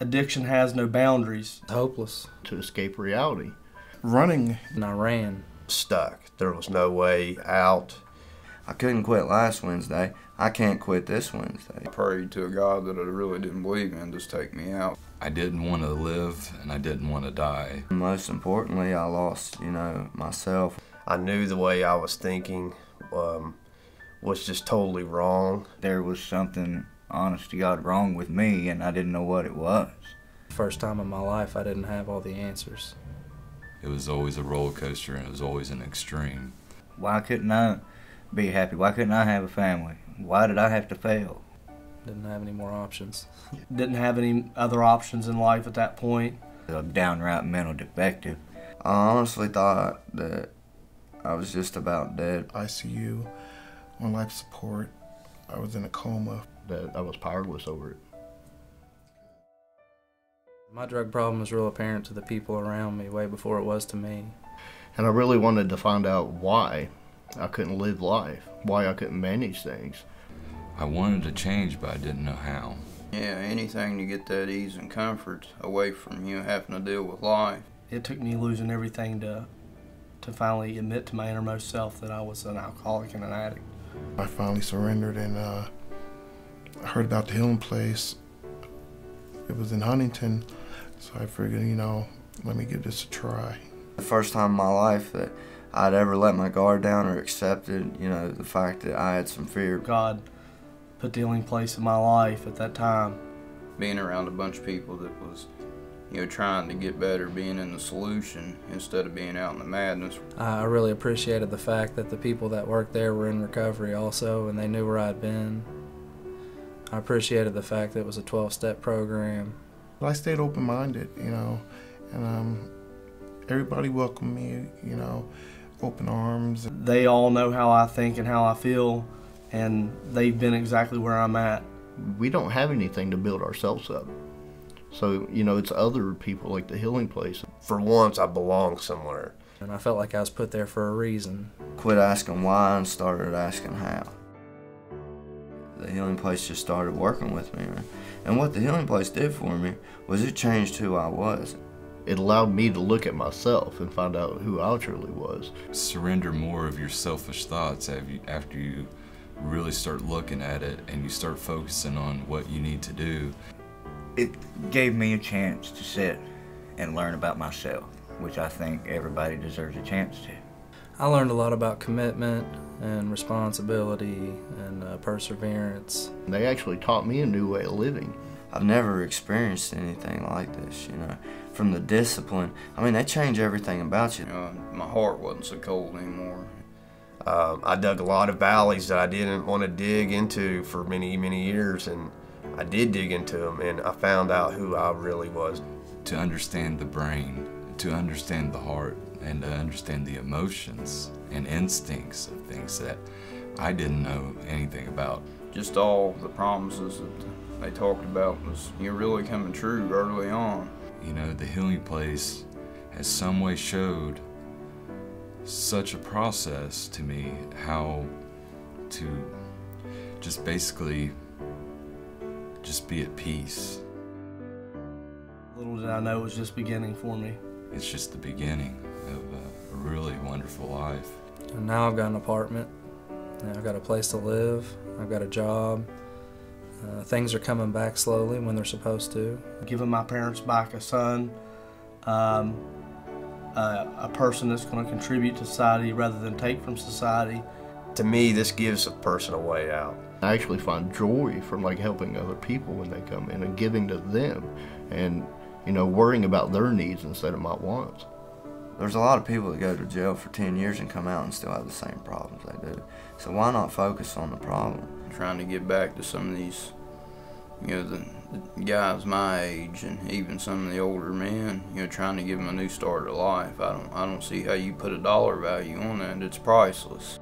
Addiction has no boundaries. Hopeless to escape reality. Running. And I ran. Stuck. There was no way out. I couldn't quit last Wednesday. I can't quit this Wednesday. I prayed to a God that I really didn't believe in just take me out. I didn't want to live and I didn't want to die. Most importantly, I lost, myself. I knew the way I was thinking was just totally wrong. There was something, honest to God, wrong with me, and I didn't know what it was. First time in my life I didn't have all the answers. It was always a roller coaster and it was always an extreme. Why couldn't I be happy? Why couldn't I have a family? Why did I have to fail? Didn't have any more options. Didn't have any other options in life at that point. A downright mental defective. I honestly thought that I was just about dead. ICU, on life support. I was in a coma. That I was powerless over it. My drug problem was real apparent to the people around me way before it was to me. And I really wanted to find out why I couldn't live life, why I couldn't manage things. I wanted to change, but I didn't know how. Yeah, anything to get that ease and comfort away from having to deal with life. It took me losing everything to finally admit to my innermost self that I was an alcoholic and an addict. I finally surrendered, and I heard about the healing place. It was in Huntington, so I figured, let me give this a try. The first time in my life that I'd ever let my guard down or accepted, the fact that I had some fear. God put the healing place in my life at that time. Being around a bunch of people that was, trying to get better, being in the solution instead of being out in the madness. I really appreciated the fact that the people that worked there were in recovery also, and they knew where I'd been. I appreciated the fact that it was a 12-step program. I stayed open-minded, and everybody welcomed me, open arms. They all know how I think and how I feel, and they've been exactly where I'm at. We don't have anything to build ourselves up. So, it's other people like the healing place. For once, I belong somewhere. And I felt like I was put there for a reason. Quit asking why and started asking how. The healing place just started working with me, man. And what the healing place did for me was it changed who I was. It allowed me to look at myself and find out who I truly was. Surrender more of your selfish thoughts after you really start looking at it and you start focusing on what you need to do. It gave me a chance to sit and learn about myself, which I think everybody deserves a chance to. I learned a lot about commitment and responsibility and perseverance. They actually taught me a new way of living. I've never experienced anything like this, From the discipline, they change everything about you. My heart wasn't so cold anymore. I dug a lot of valleys that I didn't want to dig into for many, many years, and I did dig into them, and I found out who I really was. To understand the brain, to understand the heart, and to understand the emotions and instincts of things that I didn't know anything about. Just all the promises that they talked about was really coming true early on. The healing place has some way showed such a process to me, how to just basically just be at peace. Little did I know it was just beginning for me. It's just the beginning of a really wonderful life. And now I've got an apartment, and I've got a place to live, I've got a job. Things are coming back slowly when they're supposed to. Giving my parents back a son, a person that's going to contribute to society rather than take from society. To me, this gives a person a way out. I actually find joy from helping other people when they come in and giving to them and, worrying about their needs instead of my wants. There's a lot of people that go to jail for 10 years and come out and still have the same problems they do. So why not focus on the problem? Trying to get back to some of these, the guys my age and even some of the older men, trying to give them a new start to life. I don't see how you put a dollar value on that. It's priceless.